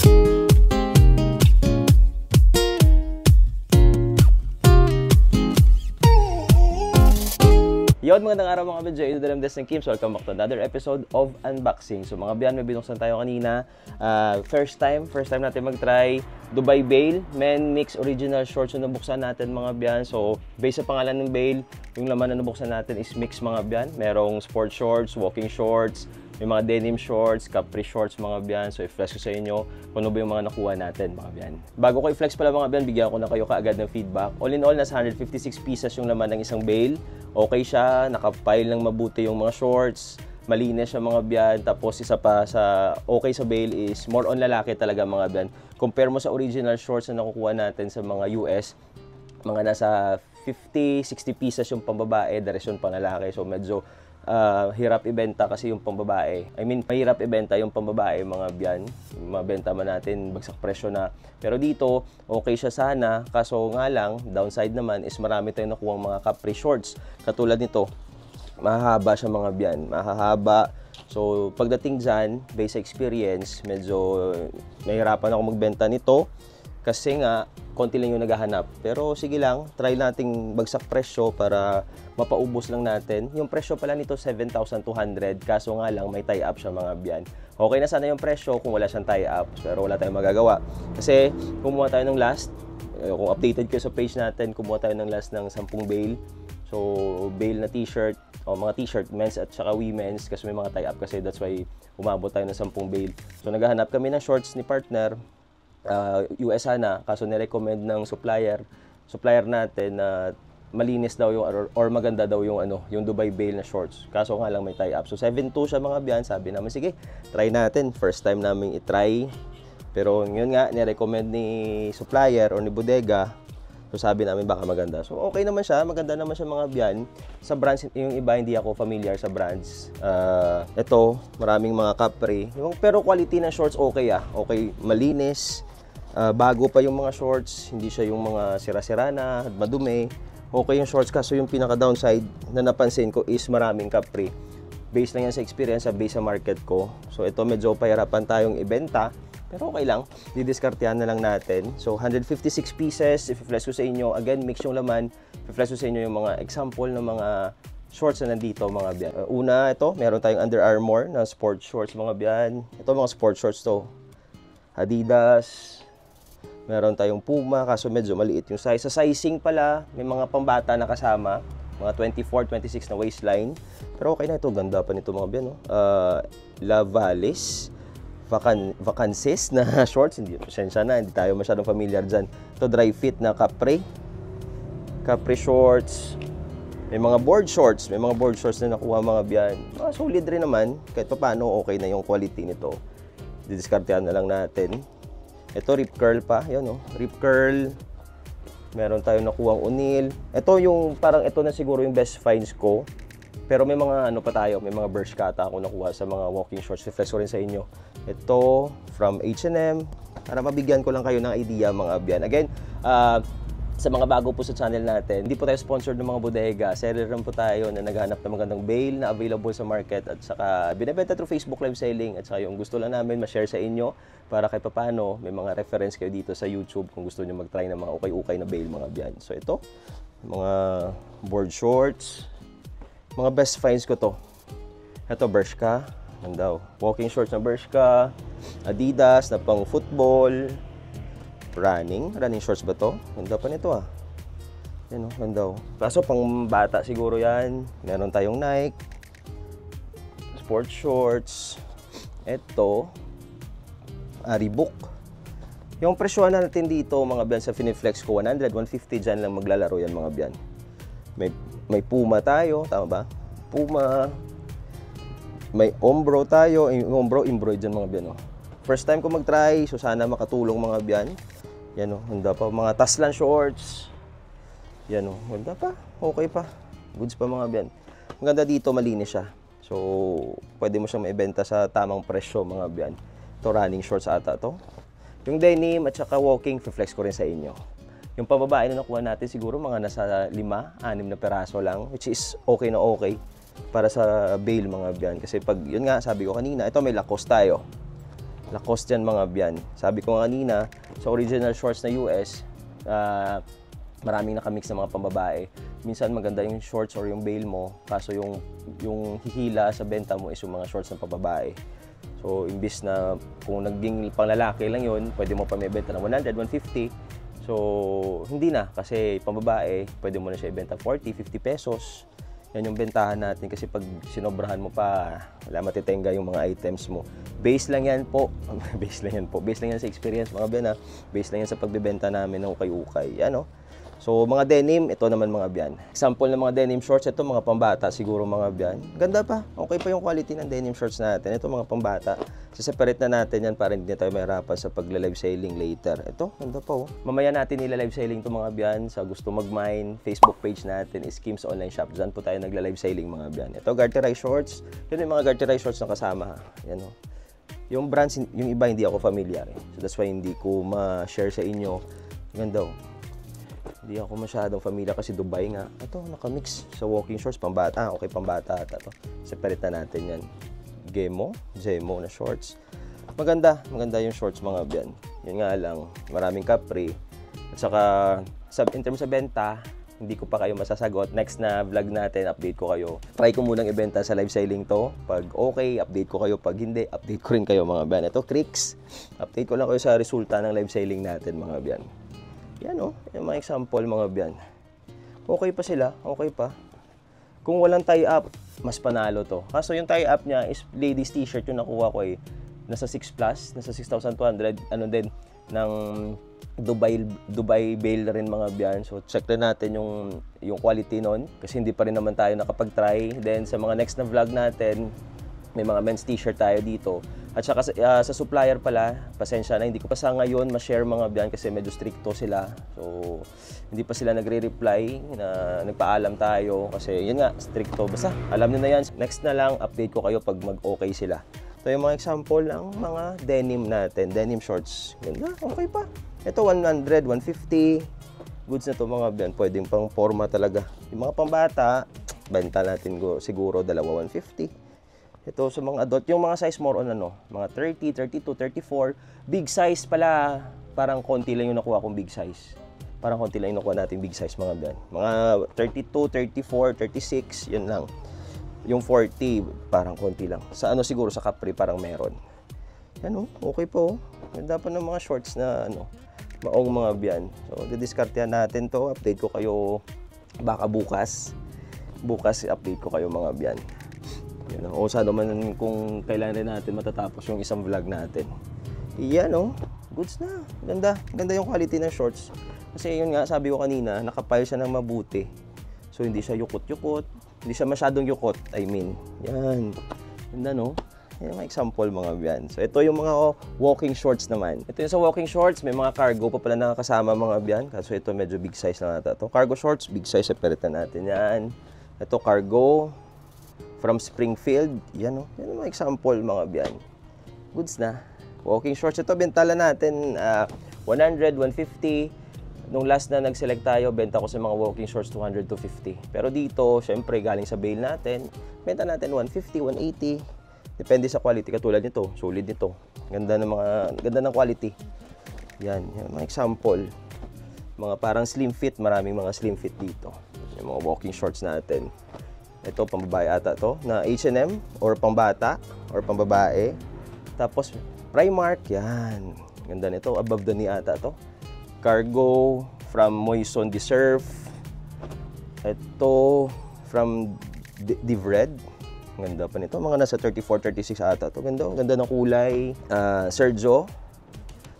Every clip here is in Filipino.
Yon, magandang araw mga kabidyo. Ito din ng Kim. So, welcome back to another episode of Unboxing. So mga biyan, may binuksan tayo kanina. First time natin mag-try Dubai Bale Men Mix Original Shorts yung nabuksan natin mga biyan. So, based sa pangalan ng Bale, yung laman na nabuksan natin is mix mga biyan. Merong sport shorts, walking shorts, may mga denim shorts, capri shorts mga biyan. So, i-flex ko sa inyo kung ano ba yung mga nakuha natin mga biyan. Bago ko i-flex pala mga biyan, bigyan ko na kayo kaagad ng feedback. All in all, nasa 156 pieces yung laman ng isang Bale. Okay siya, nakapile ng mabuti yung mga shorts, malinis siya mga biyan. Tapos isa pa sa okay sa Bale is more on lalaki talaga mga biyan. Compare mo sa original shorts na nakukuha natin sa mga US, mga nasa 50-60 pieces yung pambabae, the rest yung pang lalaki. So medyo hirap ibenta kasi yung pambabae. Mahirap ibenta yung pambabae mga biyan. Mabenta man natin bagsak presyo na. Pero dito, okay siya sana. Kaso nga lang, downside naman is marami tayong nakuha mga capri shorts. Katulad nito, mahahaba siya mga biyan. Mahahaba. So, pagdating dyan, based sa experience, medyo nahihirapan ako magbenta nito. Kasi nga, konti lang yung naghahanap. Pero sige lang, try nating bagsak presyo para mapaubos lang natin. Yung presyo pala nito, 7,200. Kaso nga lang, may tie-up siya mga biyan. Okay na sana yung presyo kung wala siyang tie-up. Pero wala tayong magagawa. Kasi kumuha tayo ng last. Kung updated kayo sa page natin, kumuha tayo ng last ng 10 Bale. So, Bale na t-shirt. O mga t-shirt, men's at saka women's. Kasi may mga tie-up kasi that's why umabot tayo ng 10 Bale. So, naghahanap kami ng shorts ni partner. US sana, kaso nirecommend ng supplier natin na malinis daw yung or maganda daw yung yung Dubai Bale na shorts. Kaso nga lang may tie-up. So 7.2 siya mga biyan. Sabi namin sige, try natin. First time namin i-try. Pero yun nga, nirecommend ni supplier or ni bodega. So sabi namin baka maganda. So okay naman siya, maganda naman siya mga biyan. Sa brands, yung iba hindi ako familiar sa brands. Ito, maraming mga capri. Pero quality ng shorts okay Okay, malinis. Bago pa yung mga shorts, hindi siya yung mga sira-sira na, madumi. Okay yung shorts, kaso yung pinaka-downside na napansin ko is maraming capri. Based lang yan sa experience, based sa market ko. So ito medyo pahirapan tayong ibenta, pero okay lang. Didiskartehan na lang natin. So 156 pieces, if-flash ko sa inyo, again, mix yung laman. If-flash ko sa inyo yung mga example ng mga shorts na nandito mga biyan. Una, ito, meron tayong Under Armour na sport shorts mga biyan. Ito mga sport shorts to. Adidas. Meron tayong Puma, kaso medyo maliit yung size. Sa sizing pala, may mga pambata na kasama. Mga 24, 26 na waistline. Pero okay na ito. Ganda pa nito mga biyan. No? Lavalis. Vacances na shorts. Hindi tayo masyadong familiar dyan. Ito dry fit na capri. Capri shorts. May mga board shorts. May mga board shorts na nakuha mga biyan. Solid rin naman. Kahit pa paano okay na yung quality nito. Didiskartehan na lang natin. Ito, rip curl pa. Yan, rip curl. Meron tayong nakuhang unil. Ito yung, parang ito na siguro yung best finds ko. Pero may mga pa tayo. May mga Bershkata ako nakuha sa mga walking shorts. Reflex ko rin sa inyo. Ito, from H&M. Para mabigyan ko lang kayo ng idea mga abyan. Again, sa mga bago po sa channel natin, hindi po tayo sponsored ng mga bodega. Seller lang po tayo na naghanap ng magandang Bale na available sa market at saka binibenta through Facebook live selling at saka yung gusto lang namin ma-share sa inyo para kahit paano may mga reference kayo dito sa YouTube kung gusto niyo mag-try ng mga ukay-ukay na Bale mga biyan. So ito, mga board shorts, mga best finds ko to. Ito, Bershka, ganda. Walking shorts na Bershka, Adidas na pang football. Running shorts ba to? Ganda pa nito Yan ganda. Kaso pang bata siguro yan. Meron tayong Nike. Sport shorts. Ito. Reebok. Yung presyohan natin dito mga biyan sa Finiflex ko, 100, 150 dyan lang maglalaro yan mga biyan. May Puma tayo, tama ba? Puma. May Umbro tayo. Yung Umbro, embroid dyan mga biyan. First time ko mag-try, so sana makatulong mga biyan. Yan ganda pa. Mga Taslan shorts. Yan ganda pa. Okay pa. Goods pa mga biyan. Ang ganda dito, malinis siya. So, pwede mo siyang maibenta sa tamang presyo mga biyan. Ito, running shorts ata to. Yung denim at saka walking, flex ko rin sa inyo. Yung pababae na nakuha natin siguro mga nasa 5-6 na peraso lang. Which is okay na okay para sa Bale mga biyan. Kasi pag, yun nga, sabi ko kanina, ito may Lacoste tayo. Lacoste yan mga biyan. Sabi ko kanina, sa original shorts na US, maraming nakamix na mga pambabae. Minsan maganda yung shorts or yung bail mo, kaso yung hihila sa benta mo is yung mga shorts ng pambabae. So, imbis na kung naging panglalaki lang yun, pwede mo pa may benta ng 100, 150. So, hindi na. Kasi pambabae, pwede mo na siya ibenta 40, 50 pesos. Yan yung bentahan natin kasi pag sinobrahan mo pa, wala matitenga yung mga items mo. Base lang yan po. Base lang yan po. Base lang yan sa experience mga biyan ha. Base lang yan sa pagbebenta namin ng ukay-ukay. Yan o. So, mga denim, ito naman mga biyan. Example ng mga denim shorts, ito mga pambata, siguro mga biyan. Ganda pa. Okay pa yung quality ng denim shorts natin. Ito mga pambata. Separate na natin yan para hindi na tayo mahirapan sa pagla-live selling later. Ito, ganda pa oh. Mamaya natin nila-live selling ito mga biyan. Sa gusto mag-mine, Facebook page natin is Kim's Online Shop. Diyan po tayo nagla-live selling mga biyan. Ito, Garterai shorts. Yun yung mga Garterai shorts na kasama ha. Yan oh. Yung brands, yung iba hindi ako familiar eh. So that's why hindi ko ma-share sa inyo. Ganda oh. Hindi ako masyadong familiar kasi Dubai nga. Ito, nakamix sa walking shorts, pambata. Okay, pambata ata to. Separate na natin yan. Gemo na shorts. Maganda yung shorts mga biyan. Yun nga lang, maraming capri. At saka, in terms sa benta, hindi ko pa kayo masasagot. Next na vlog natin, update ko kayo. Try ko munang ibenta sa live selling to. Pag okay, update ko kayo. Pag hindi, update ko rin kayo mga biyan. Ito, Cricks. Update ko lang kayo sa resulta ng live selling natin mga biyan. Yan o, yung mga example mga biyan. Okay pa sila, okay pa. Kung walang tie-up, mas panalo to. Kaso yung tie-up niya is ladies t-shirt yung nakuha ko eh. Nasa 6 plus, nasa 6,200, ano din, ng Dubai Bail rin mga biyan. So check rin natin yung quality nun. Kasi hindi pa rin naman tayo nakapag-try. Then sa mga next na vlog natin, may mga men's t-shirt tayo dito. At saka sa supplier pala, pasensya na, hindi ko pa sa ngayon ma-share mga biyan kasi medyo stricto sila. So, hindi pa sila nagre-reply na nagpaalam tayo kasi yun nga, stricto. Basta, alam nyo na yan. Next na lang, update ko kayo pag mag-okay sila. Ito yung mga example ng mga denim natin, denim shorts. Ganda, okay pa. Ito 100, 150. Goods na to mga biyan, pwedeng pang forma talaga. Yung mga pambata, benta natin siguro dalawa 150. Ito sa mga adult, yung mga size more on ano, mga 30, 32, 34. Big size pala, parang konti lang yung nakuha kong big size. Parang konti lang yung nakuha natin big size mga biyan. Mga 32, 34, 36, yun lang. Yung 40, parang konti lang. Sa ano siguro, sa Capri, parang meron. Yan okay po. Ganda pa ng mga shorts na ano, maong mga biyan. So, didiskartehan natin to. Update ko kayo baka bukas. Bukas, update ko kayo mga biyan. Yan, o sana naman kung kailan rin natin matatapos yung isang vlog natin. Yan goods na. Ganda yung quality ng shorts. Kasi yun nga, sabi ko kanina, nakapile siya ng mabuti. So hindi siya yukot-yukot. Hindi siya masyadong yukot, I mean. Yan. Ganda no? Yan yung example mga biyan. So ito yung mga walking shorts naman. Ito yung sa walking shorts, may mga cargo pa pala nakakasama mga biyan. Kaso ito medyo big size lang natin. Ito cargo shorts, big size, separate na natin yan. Ito cargo from Springfield, yan yan ang mga example mga biyan. Goods na. Walking shorts, ito bentala natin 100, 150. Nung last na nag-select tayo, benta ko sa mga walking shorts 200 to 50. Pero dito, syempre galing sa bail natin, benta natin 150, 180. Depende sa quality, katulad nito, solid nito. Ganda ng quality. Yan mga example. Mga parang slim fit, maraming mga slim fit dito. Yung mga walking shorts natin. Ito, pambabae ata to, na H&M, or pambata, or pambabae. Tapos, Primark, yan. Ganda nito, above the knee ata to. Cargo, from Moisson de Surf. Ito, from Divred. Ganda pa nito, mga nasa 34, 36 ata to. Ganda ng kulay. Sergio,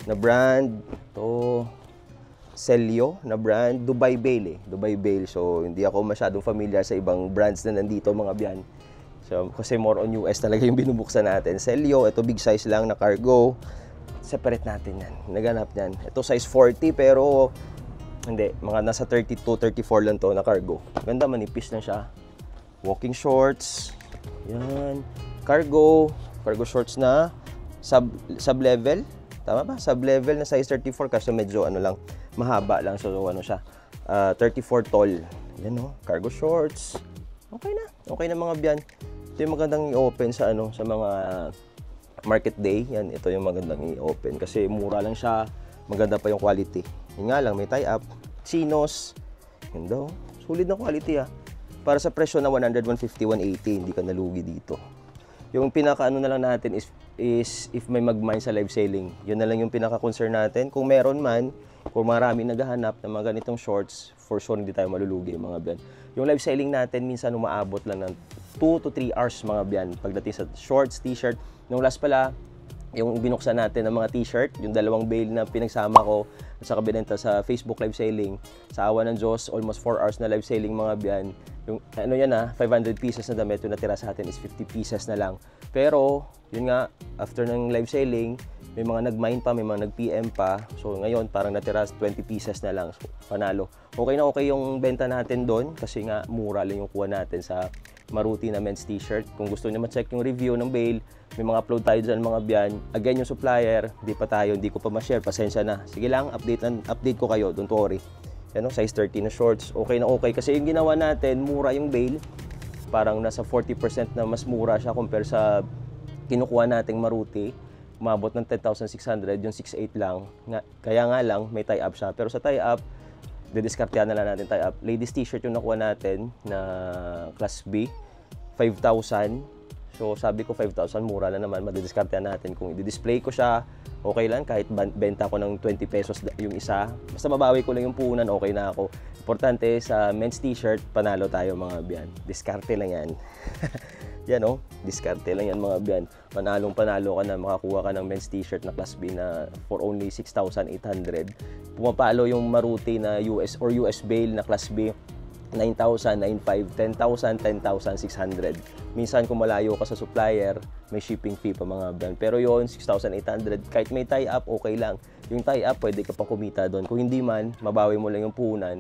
na brand. Ito, Celio na brand, Dubai Bail Dubai Bail. So, hindi ako masyadong familiar sa ibang brands na nandito mga biyan. So, kasi more on US talaga yung binubuksan natin. Celio, ito big size lang na cargo. Separate natin yan. Naganap yan. Ito size 40 pero hindi, mga nasa 32, 34 lang to na cargo. Ganda, manipis lang siya. Walking shorts. Yan. Cargo shorts na sub-level. Tama ba? Sub-level na size 34 kasi medyo ano lang, mahaba lang. So ano siya, 34 tall. Yan cargo shorts. Okay na mga biyan. Ito yung magandang i-open sa ano, sa mga market day. Yan, ito yung magandang i-open kasi mura lang siya, maganda pa yung quality. Yun nga lang, may tie-up, chinos, yun daw, sulit na quality Para sa presyo na 100, 150, 180, hindi ka nalugi dito. Yung pinaka-ano na lang natin is if may mag-mine sa live selling. Yun na lang yung pinaka-concern natin. Kung meron man, kung marami naghahanap ng mga ganitong shorts, for sure hindi tayo malulugi mga biyan. Yung live selling natin, minsan umaabot lang ng 2 to 3 hours mga biyan. Pagdating sa shorts, t-shirt. Nung last pala, yung binuksan natin ng mga t-shirt, yung dalawang bale na pinagsama ko at saka binenta sa Facebook live selling. Sa awa ng Diyos, almost 4 hours na live selling mga biyan. Yung ano yan 500 pieces na damit, yung natira sa atin is 50 pieces na lang. Pero, yun nga, after ng live selling, may mga nag-mine pa, may mga nag-PM pa. So, ngayon, parang natira 20 pieces na lang. So, panalo. Okay na okay yung benta natin doon kasi nga, mura lang yung kuha natin sa Maruti na men's t-shirt. Kung gusto niyo ma-check yung review ng bale, may mga upload tayo dyan mga biyan. Again, yung supplier, hindi ko pa ma-share. Pasensya na. Sige lang, update ko kayo. Don't worry. Yan, size 30 na shorts. Okay na okay. Kasi yung ginawa natin, mura yung bale. Parang nasa 40% na mas mura siya compare sa kinukuha nating Maruti. Umabot ng 10,600, yung 6.8 lang. Kaya nga lang, may tie-up siya. Pero sa tie-up, didiskartehan na lang natin tie-up. Ladies t-shirt yung nakuha natin na class B, 5,000. So sabi ko 5,000, mura na naman, madidiskartehan natin. Kung i-display ko siya, okay lang, kahit benta ko ng 20 pesos yung isa. Basta mabawi ko lang yung puhunan, okay na ako. Importante, sa men's t-shirt, panalo tayo mga biyan. Diskarte lang yan. Yan diskarte lang yan mga biyan. Panalo ka na, makakuha ka ng men's t-shirt na class B na for only 6,800. Pumapalo yung Maruti na US or US bale na class B, 9,000, 9,500, 10,000, 10,600. Minsan kung malayo ka sa supplier, may shipping fee pa mga biyan. Pero yon 6,800, kahit may tie-up, okay lang. Yung tie-up, pwede ka pang kumita doon. Kung hindi man, mabawi mo lang yung puhunan,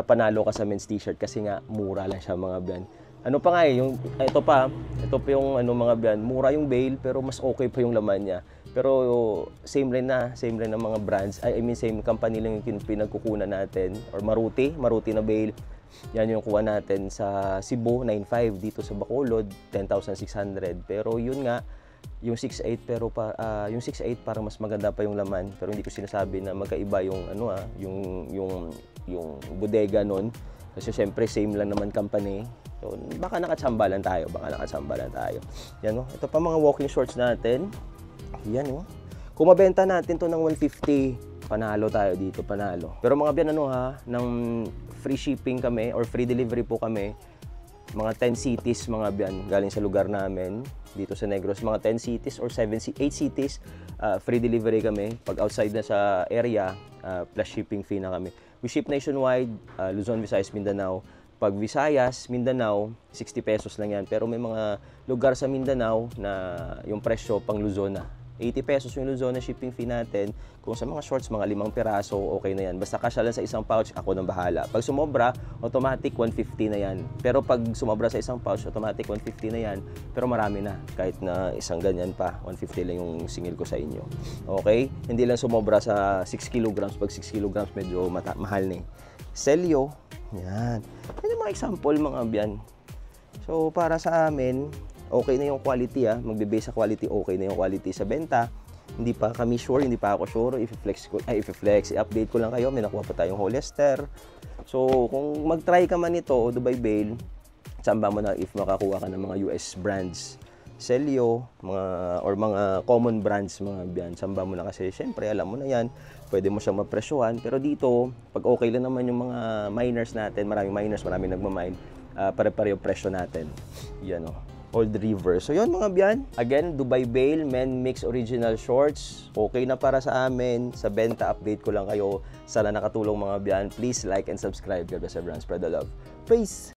panalo ka sa men's t-shirt kasi nga, mura lang siya mga biyan. Ano pa nga ito pa yung mga biyan, mura yung bale pero mas okay pa yung laman niya. Pero same rin na mga brands, same company lang yung pinagkukunan natin or Maruti na bale. Yan yung kuha natin sa Cebu, 9,500, dito sa Bacolod, 10,600. Pero yun nga, yung 6,800 pero yung 6,800 parang mas maganda pa yung laman. Pero hindi ko sinasabi na magkaiba yung yung bodega nun. Kasi syempre same lang naman company. So, baka nakatsambalan tayo. Yan ito pa mga walking shorts natin. Yan Kung mabenta natin to ng 150, panalo tayo dito, panalo. Pero mga biyan ng free shipping kami or free delivery po kami. Mga 10 cities mga biyan galing sa lugar namin dito sa Negros. Mga 10 cities or 8 cities, free delivery kami. Pag outside na sa area, plus shipping fee na kami. We ship nationwide, Luzon, Visayas, Mindanao. Pag Visayas, Mindanao, 60 pesos lang yan. Pero may mga lugar sa Mindanao na yung presyo pang Luzon na. 80 pesos yung Luzon na shipping fee natin. Kung sa mga shorts, mga 5 piraso, okay na yan. Basta kasya lang sa isang pouch, ako nang bahala. Pag sumobra, automatic 150 na yan. Pero pag sumobra sa isang pouch, automatic 150 na yan. Pero marami na. Kahit na isang ganyan pa, 150 lang yung singil ko sa inyo. Okay? Hindi lang sumobra sa 6 kilograms. Pag 6 kilograms, medyo mahal na Celio. Yan. Yan yung mga example mga biyan. So, para sa amin, okay na yung quality Magbe-base sa quality, okay na yung quality sa benta. Hindi pa kami sure, hindi pa ako sure. I-update ko lang kayo. May nakuha pa tayong Hollister. So, kung mag-try ka man ito, Dubai Bale, tsamba mo na if makakuha ka ng mga US brands. Celio, mga common brands, mga biyan. Tsamba mo na kasi, syempre, alam mo na yan. Pwede mo siyang mapresyuhan. Pero dito, pag okay lang naman yung mga miners natin, maraming nagmamine, pare-pare yung presyo natin. Yan Old River. So yun mga biyan. Again, Dubai Bale, Men Mix Original Shorts. Okay na para sa amin. Sa benta, update ko lang kayo. Sana nakatulong mga biyan. Please like and subscribe. God bless everyone. Spread the love. Peace!